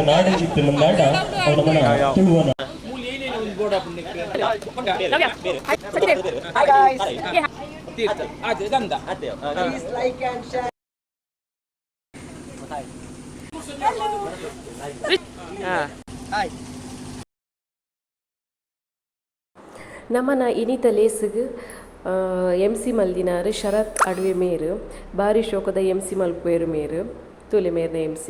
ನಾಡು ಇತ್ತು ನಮ್ಮ ನಾಡ ಅವನ ಮನ ತುಳುವನ ನಮ್ಮನ ಇನಿತ ಲೇಸಿಗೆ MC ಮಲ್ದಿನಾರು ಶರತ್ ಅಡ್ವೆ ಮೇರು ಬಾರಿ ಶೋಕದ MC ಮಲ್ಪೇರು ಮೇರು ತೂಲೆ ಮೇರ್ನ MC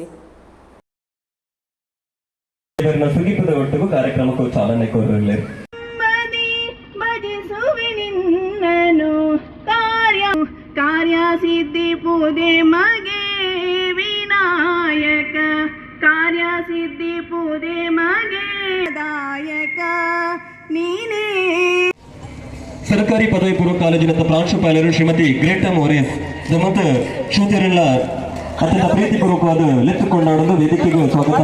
ಸುಗೀಪದ ಒಟ್ಟಿಗೂ ಕಾರ್ಯಕ್ರಮಕ್ಕೂ ಚಾಲನೆ ಕೋರಲಿ ಕಾರ್ಯ ಸಿದ್ಧಿ ಪೂಜೆ ಮಗೆ ವಿನಾಯಕ ಕಾರ್ಯ ಸಿದ್ಧಿ ಪೂಜೆ ಮಗೆ ದಾಯಕ ನೀನೇ. ಸರ್ಕಾರಿ ಪದವಿ ಪೂರ್ವ ಕಾಲೇಜಿನ ಪ್ರಾಂಶುಪಾಲರು ಶ್ರೀಮತಿ ಗ್ರೇಟಾ ಮೋರೇಸ್ ಮತ್ತು ಶ್ರೋತರೆಲ್ಲ ಅತ್ಯಂತ ಪ್ರೀತಿಪೂರ್ವಕವಾದ ಲೆತ್ತುಕೊಂಡಾಡಲು ವೇದಿಕೆಗೆ ಸ್ವಾಗತ.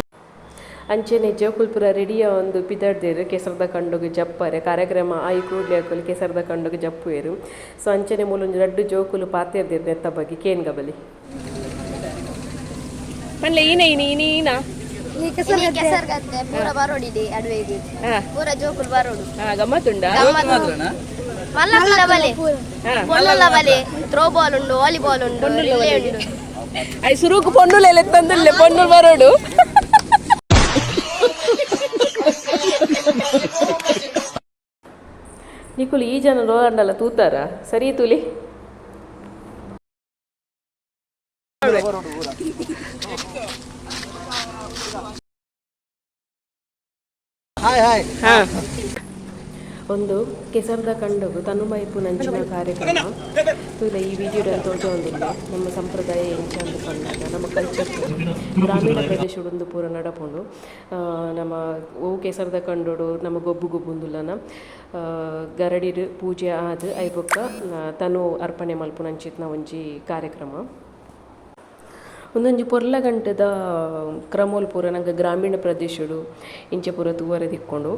ಅಂಚೆನೆ ಜೋಕುಲ್ಪುರ ರೆಡಿಯ ಒಂದು ಪಿದಾಡ್ದೇರು ಕೆಸರದ ಕಂಡುಗೆ ಜಪ್ಪರೆ ಕಾರ್ಯಕ್ರಮ ಆಯಿ ಕೂಡ್ಲಿ ಹಾಕಲು ಕೆಸರದ ಕಂಡುಗೆ ಜಪ್ಪುವೇರು. ಸೊ ಅಂಚೆನೆ ಮೂಲೊಂದು ರಡ್ಡು ಜೋಕುಲು ಪಾತೆರ್ದೇರು ನೆತ್ತ ಬಗ್ಗೆ ಕೇನ್ ಗಬಲಿ ಮನ್ಲೆ ಈನಾ ಕೆಸರ್ಗತ್ತೆ ಪೂರ ಬರೋಡಿದೆ ಅಡ್ವೇದಿ ಪೂರ ಜೋಕುಲು ಬರೋಡು ಗಮ್ಮತ್ತುಂಡ ಮಲ್ಲ ಬಲೆ ಪೊನ್ನುಲ ಬಲೆ ಥ್ರೋ ಬಾಲ್ ಉಂಡು ವಾಲಿಬಾಲ್ ಉಂಡು ಐ ಸುರುಕು ಪೊನ್ನುಲೆಲ್ಲ ತಂದುಲ್ಲೆ ಪೊನ್ನು ಬರೋಡು ನಿಕುಲು ಈ ಜನ ರೋಲಾಂಡಲ್ಲ ತೂತಾರ ಸರಿ ತುಲಿ ಒಂದು ಕೆಸರದ ಕಂಡಗು ತನುಮೈಪು ನಂಚಿನ ಕಾರ್ಯಕ್ರಮ ತುಲ ಈ ವಿಡಿಯೋದಲ್ಲಿ ತೋಜೊಂದಿಲ್ಲ ನಮ್ಮ ಸಂಪ್ರದಾಯ ಎಂಚಂದು ಕಂಡಾಗ ನಮ್ಮ ಕಲ್ಚರ್ ಗ್ರಾಮೀಣ ಪ್ರದೇಶದೊಂದು ಪೂರ ನಡಪುಂಡು ನಮ್ಮ ಓ ಕೆಸರದ ಕಂಡೋಡು ನಮ್ಮ ಗೊಬ್ಬು ಗೊಬ್ಬುಂದುಲನ ಗರಡಿರು ಪೂಜೆ ಆದ ಐಬೊಕ್ಕ ತನು ಅರ್ಪಣೆ ಮಲ್ಪು ನಂಚಿತ್ನ ಒಂಜಿ ಕಾರ್ಯಕ್ರಮ ಒಂದೊಂಜಿ ಪೊರ್ಲ ಗಂಟೆದ ಕ್ರಮೋಲ್ ಪೂರ ನಂಗೆ ಗ್ರಾಮೀಣ ಪ್ರದೇಶಡು ಇಂಚೆ ಪೂರ ತೂವರೆ ತಿಕ್ಕೊಂಡು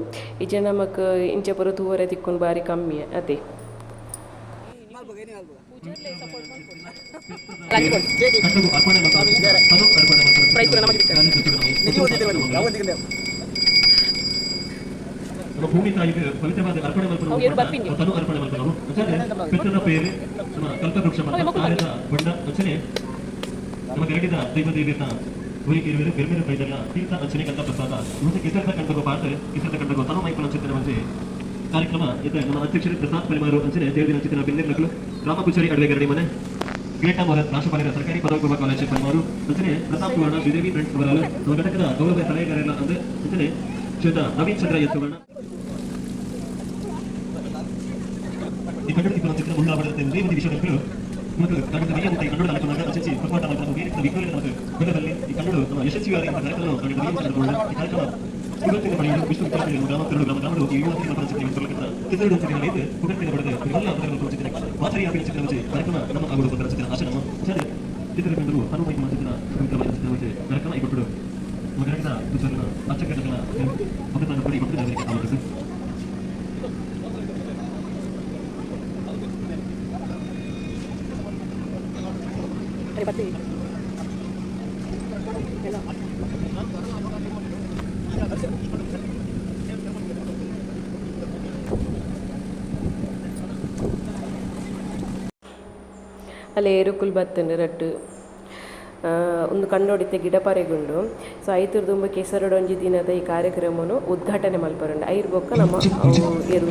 ಈಚೆ ನಮಕ್ ಇಂಚೆ ಪೂರ ತೂವರೆ ತಿಕ್ಕೊಂಡು ಬಾರಿ ಕಮ್ಮಿ ಅದೇ ಭೂಮಿ ತಾಯಿಗೆ ಫಲಿತವಾದ ಅರ್ಪಣೆ ತನು ಅರ್ಪಣೆ ಮಲ್ಪನವು ಪಿತೃನ ಪೇರು ನಮ್ಮ ಕಲ್ಪವೃಕ್ಷ ಮತ್ತು ಕಾರ್ಯದ ಬಣ್ಣ ರಚನೆ ನಮ್ಮ ಗರಡಿದ ದೈವದೇವಿಯನ್ನ ಊರಿಗಿರುವರು ಬೆರ್ಮೆರು ಬೈದಲ್ಲ ತೀರ್ಥ ಅರ್ಚನೆ ಕಂತ ಪ್ರಸಾದ ಮುಂದೆ ಕೆಸರದ ಕಂಡಗೋ ಪಾತ್ರ ಕೆಸರದ ಕಂಡಗೋ ತನು ಮೈಪನ ಚಿತ್ರನ ಮುಂಚೆ ಕಾರ್ಯಕ್ರಮ ಇದೆ ನಮ್ಮ ಅಧ್ಯಕ್ಷರು ಪ್ರಸಾದ್ ಪರಿಮಾರು ಅಂಚನೆ ದೇವದಿನ ಚಿತ್ರನ ಬೆನ್ನೆರ್ನಗಳು ಗ್ರಾಮ ಪೂಜಾರಿ ಅಡವೆ ಗರಡಿ ಮನೆ ಗ್ರೇಟಾ ಮೋಹನ್ ರಾಷ್ಟ್ರಪಾಲರ ಸರ್ಕಾರಿ ಪದವಿ ಪೂರ್ವ ಕಾಲೇಜ್ ಪರಿಮಾರು ಅಂಚನೆ ಪ್ರತಾಪ್ ಸುವರ್ಣ ಶ್ರೀದೇವಿ ಫ್ರೆಂಡ್ಸ್ ಅವರಲ್ಲ ನಮ್ಮ ಘಟಕದ ಗೌರವ ಸಲಹೆಗಾರಲ್ಲ ಅಂದ್ರೆ ಅಂಚನೆ ಶ್ವೇತ ನವೀನ್ ಚಂದ್ರ ಎತ್ತುವರ್ಣ ಈ ಕನ್ನಡ ಚಿತ್ರ ಮುಂದಾಬಡುತ್ತೆ ಒಂದು ವಿಷಯಗಳು ಮತ್ತು ಕನ್ನಡದ ನಿಯಮಿತ ಕನ್ನಡ ನಾಯಕನಾಗ ರಚಿಸಿ ಪ್ರಪಾತ ಮತ್ತು ಬೇರೆ ವಿಕ್ಟೋರಿಯಾ ಮತ್ತು ಬೆಳದಲ್ಲಿ ಈ ಕನ್ನಡ ಯಶಸ್ವಿಯಾಗಿ ಕಾರ್ಯಕ್ರಮ ಈ ಕಾರ್ಯಕ್ರಮ ಇವತ್ತಿನ ಪಡೆಯಲು ವಿಶ್ವವಿದ್ಯಾಲಯ ಗ್ರಾಮಗಳು ಈ ಯುವತಿನ ಪರಿಸ್ಥಿತಿ ಕಿಸರಡು ಇದು ಕುಟುಂಬದ ಬಡದೆ ಎಲ್ಲ ಅದರ ತೋರಿಸಿದ ಮಾದರಿ ಅಭಿನಯಿಸಿದ ಕಾರ್ಯಕ್ರಮ ನಮ್ಮ ಆಗೋದು ರಚಿಸಿದ ಆಶಯ ನಮ್ಮ ಸರಿ ಚಿತ್ರಗಳು ಅನುಮತಿ ಮಾಡಿದ ಕಾರ್ಯಕ್ರಮ ಇಬ್ಬರು ಮಗನ ವಿಚಾರನ ಅಚ್ಚಕಟಗಳ ಮಗನ ಪಡಿ ಮಕ್ಕಳಿಗೆ ಅವರಿಗೆ ಅಲ್ಲೇ ಏರುಕುಲ್ ಬತ್ತಂಡು ರಟ್ಟು ಒಂದು ಕಣ್ಣೊಡಿತೆ ಗಿಡಪರೆಗುಂಡು ಸೊ ಐತರು ತುಂಬ ಕೆಸರಡೊಂಜಿ ದಿನದ ಈ ಕಾರ್ಯಕ್ರಮನು ಉದ್ಘಾಟನೆ ಮಲ್ಪರಂಡು ಐರ್ ಬೊಕ್ಕ ನಮ್ಮ ಏರು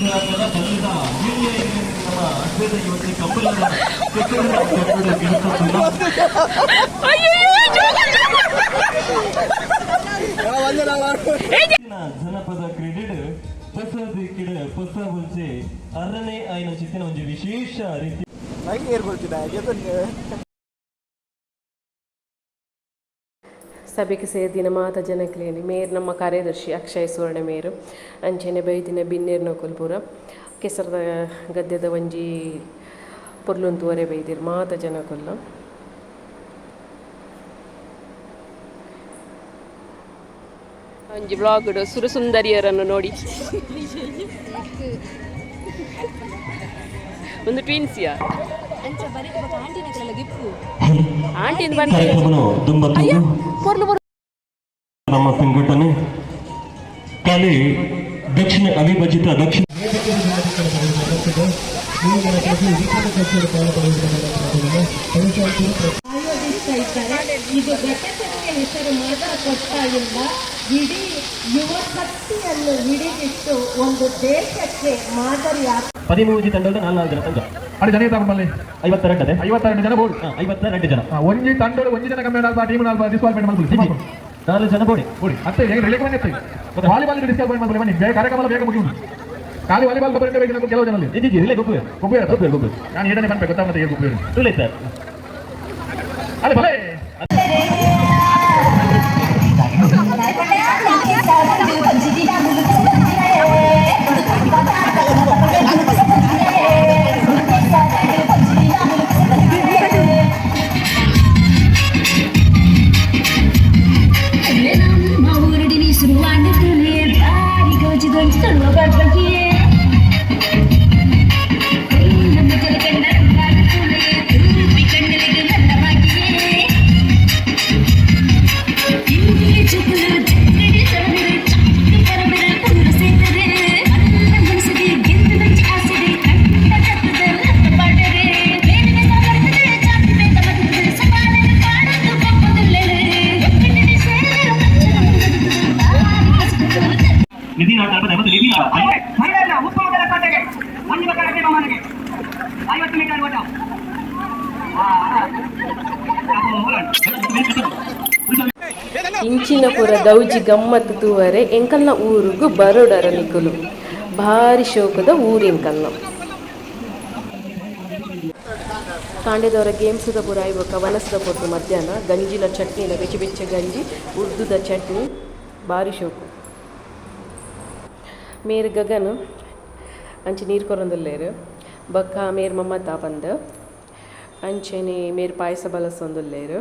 ವಿದ್ಯಾರ್ಥಿಗಳ ತಂಡದ ಹಿರಿಯ ನಮ್ಮ ಅಶ್ವೇತ ಯುವತಿ ಕಂಬಳದ ಕೆಸರದ ಕಟ್ಟಡ ಜನಪದ ಕ್ರೀಡೆ ಹೊಸ ದಿಕ್ಕಿಡ ಹೊಸ ಮುಂಚೆ ಅರನೇ ಆಯ್ನ ಚಿತ್ತಿನ ಒಂದು ವಿಶೇಷ ರೀತಿ ಸಭೆಗೆ ಸೇರಿದಿನ ಮಾತ ಜನಕ್ಲೇನಿ ಮೇರ್ ನಮ್ಮ ಕಾರ್ಯದರ್ಶಿ ಅಕ್ಷಯ್ ಸುವರ್ಣ ಮೇರು ಅಂಚೆನೆ ಬೈದಿನ ಬಿನ್ನೇರ್ನ ಕುಲ್ಪುರ ಕೆಸರದ ಗದ್ದೆದ ಒಂಜಿ ಪೊರ್ಲುಂತುವರೆ ಬೈದಿರು ಮಾತ ಜನಕುಲ್ಲ ಒಂಜಿ ಬ್ಲಾಗ್ಡು ಸುರಸುಂದರಿಯರನ್ನು ನೋಡಿ ಒಂದು ಟ್ವಿನ್ಸಿಯಾ ಆಂಟಿನ ನಮ್ಮ ಸಂಘಟನೆ ಖಾಲಿ ದಕ್ಷಿಣ ಅವಿಭಜಿತ ದಕ್ಷಿಣ ಆಯೋಜಿಸ್ತಾ ಇದ್ದಾರೆ. ಇದು ಘಟಕಕ್ಕೆ ಹೆಸರು ಮಾತ್ರ ಕೊಡ್ತಾ ಇಲ್ಲ, ಇಡೀ ಯುವ ಶಕ್ತಿಯನ್ನು ಹಿಡಿದಿಟ್ಟು ಒಂದು ದೇಶಕ್ಕೆ ಮಾದರಿ 13 ತಂಡದ 4 ಜನ ತಂಡ ಅಡಿ ಜನ ತಗೊಂಬಲ್ಲಿ 52 ಜನ ಬೋರ್ಡ್ 52 ಜನ ಒಂಜಿ ತಂಡದ ಒಂಜಿ ಜನ ಕಮ್ಮಿ ಟೀಮ್ ಡಿಸ್ಕ್ವಾಲಿಫೈ ಮಾಡ್ಕೊಳ್ಳಿ 4 ಜನ ಬೋಡಿ ಮತ್ತೆ ಹೇಗೆ ರಿಲೇಕ್ ಬಂದಿತ್ತು ಮತ್ತೆ ವಾಲಿಬಾಲ್ ಡಿಸ್ಕ್ವಾಲಿಫೈ ಮಾಡ್ಕೊಳ್ಳಿ ಬನ್ನಿ ಬೇಗ ಕಾರ್ಯಕ್ರಮ ಬೇಗ ಮುಗಿಯುವುದು ಖಾಲಿ ವಾಲಿಬಾಲ್ ಗೊಬ್ಬರ ಬೇಕು ಕೆಲವು ಜನ ಇದ್ದೀರಿ ಗೊಬ್ಬರ ನಾನು ಏನೇ ಬನ್ಬೇಕು ಗೊತ್ತಾ ಮತ್ತೆ ಗೊಬ್ಬರ ತುಳಿ ಸರ್ ಅದೇ ಭಲೆ ಇಂಚಿನಪುರ ದೌಜಿ ಗಮ್ಮತ್ತು ತೂವರೆ ಎಂಕಲ್ನ ಊರುಗು ಬರೋಡರ ನಿಕುಲು ಭಾರಿ ಶೋಕದ ಊರು ಎಂಕಲ್ನ ಕಾಂಡೆದವರ ಗೇಮ್ಸ್ದ ಪೂರ ಐವಕ್ಕ ವನಸ್ದ ಪೊಟ್ಟು ಮಧ್ಯಾಹ್ನ ಗಂಜಿನ ಚಟ್ನಿನ ಬೆಚ್ಚ ಬೆಚ್ಚ ಗಂಜಿ ಉರ್ದುದ ಚಟ್ನಿ ಭಾರಿ ಶೋಕು ಮೇರ್ ಗಗನ್ ಅಂಚೆ ನೀರು ಕೊರೊಂದುಲ್ಲೇರು ಬೊಕ್ಕ ಮೇರ್ ಮಮ್ಮತ್ತ ಬಂದ ಅಂಚೆನೆ ಮೇರ್ ಪಾಯಸ ಬಲಸೊಂದುಲ್ಲೇರು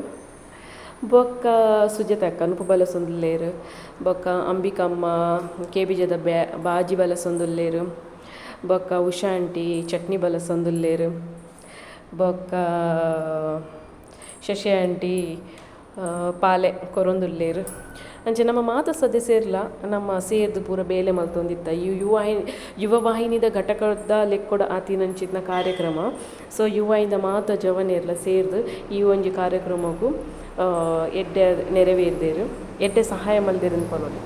ಬೊಕ್ಕ ಸುಜತಕ್ಕ ಅನುಪು ಬಲಸೊಂದುಲ್ಲೇರು ಬೊಕ್ಕ ಅಂಬಿಕಮ್ಮ ಕೇಬಿಜದ ಬಾಜಿ ಬಲಸೊಂದುಲ್ಲೇರು ಬೊಕ್ಕ ಉಷಾ ಆಂಟಿ ಚಟ್ನಿ ಬಲಸೊಂದುಲ್ಲೇರು ಬೊಕ್ಕ ಶಶಿ ಆಂಟಿ ಪಾಲೆ ಕೊರೊಂದುಲ್ಲೇರು ಅಂಚೆ ನಮ್ಮ ಮಾತ ಸದಸ್ಯರ್ಲ ನಮ್ಮ ಸೇರ್ದು ಪೂರ ಬೇಲೆ ಮಲ್ತೊಂದಿತ್ತ ಯುವ ವಾಹಿನಿದ ಘಟಕದ ಲೆಕ್ಕೊಡ ಆತಿನಂಚಿನ ಕಾರ್ಯಕ್ರಮ ಸೊ ಯುವಯಿಂದ ಮಾತ ಜವನೇರ್ಲ ಸೇರ್ದು ಈ ಒಂಜಿ ಕಾರ್ಯಕ್ರಮಕ್ಕೂ ಎಡ್ಡೆ ನೆರವೇರ್ದೇರು ಎಡ್ಡೆ ಸಹಾಯ ಮಲ್ದೇರು ಅನ್ಕೊಳ್ಳಿ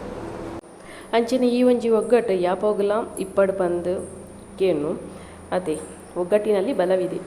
ಅಂಚನೆ ಈ ಒಂಜಿ ಒಗ್ಗಟ್ಟು ಯಾಪೋಗಲ ಇಪ್ಪಡು ಬಂದು ಕೇನು ಅದೇ ಒಗ್ಗಟ್ಟಿನಲ್ಲಿ ಬಲವಿದೆ.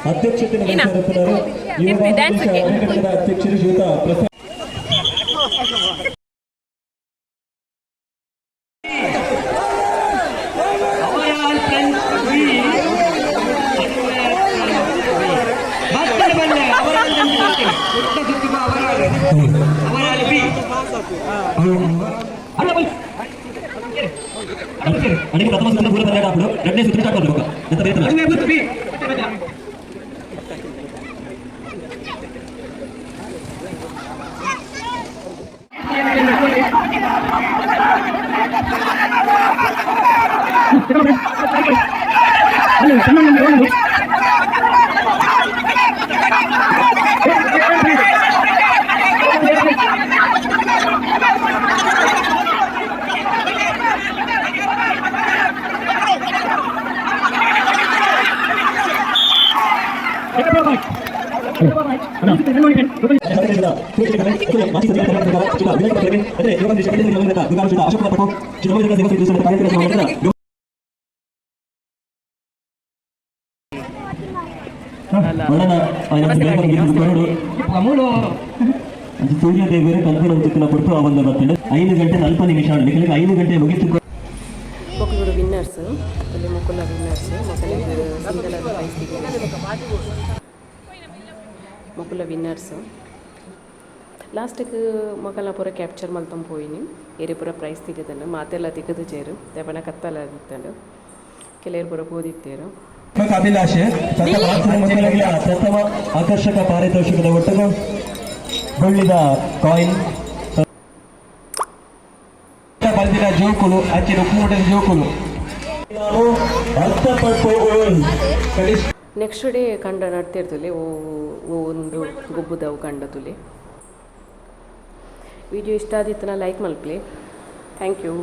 ಅಧ್ಯಕ್ಷತೆ ನಡೆಸಿರುತ್ತಾರೆ ಅಧ್ಯಕ್ಷರು ಶ್ರೀಯುತ ಪ್ರಸಾದ್ आणि प्रथम सुद्धा बोलत आहे आपलं रडणे सुद्धा स्टार्ट करतो बघा नंतर येत नाही ಸೂರ್ಯದೇವರೇ ಕಲ್ಪನೆ ಕೊಟ್ಟು ಆ ಒಂದು ಬರ್ತಡೆ 5 ಗಂಟೆ 40 ನಿಮಿಷ 5 ಗಂಟೆ ಮುಗಿತು ಮೊಕ್ಕಳು ವಿನ್ನರ್ಸ್ ಇಲ್ಲಿ ಮೊಕ್ಕಲ ವಿನ್ನರ್ಸ್ ಮೊಕ್ಕಲಿಗೆ ಸಿಂಗಲ್ ಆದ ಪ್ರೈಸ್ ಮೊಕ್ಕಲ ವಿನ್ನರ್ಸ್ ಲಾಸ್ಟಿಗೆ ಮಕ್ಕಳ ಪೂರ ಕ್ಯಾಪ್ಚರ್ ಮಲ್ತಂದು ಹೋಯಿನಿ ಏರಿ ಪೂರ ಪ್ರೈಸ್ ತೆಗೆದನು ಮಾತೆಲ್ಲ ತೆಗೆದು ಚೇರು ದೇವನ ಕತ್ತಲ ಆದಿತ್ತಂಡು ಕೆಲವರು ಪೂರ ಓದಿತ್ತೇರು ಅಭಿಲಾಷೆ ಪ್ರಥಮ ಆಕರ್ಷಕ ಪಾರಿತೋಷಿಕದ ಒಟ್ಟಿಗೆ ಬೆಳ್ಳಿದ ಕಾಯಿನ್ ಬಂದಿನ ಜೋಕುಲು ಅಂಚಿನ ಕೂಟದ ಜೋಕುಲು ನೆಕ್ಸ್ಟ್ ಡೇ ಕಂಡ ನಡ್ತಿರ್ತಲೆ ಒಂದು ಗೊಬ್ಬುದವು ಕಂಡತುಲೆ ವಿಡಿಯೋ ಇಷ್ಟ ಆದಿತ್ತನ ಲೈಕ್ ಮಲ್ಪ್ಲೆ ಥ್ಯಾಂಕ್ ಯು.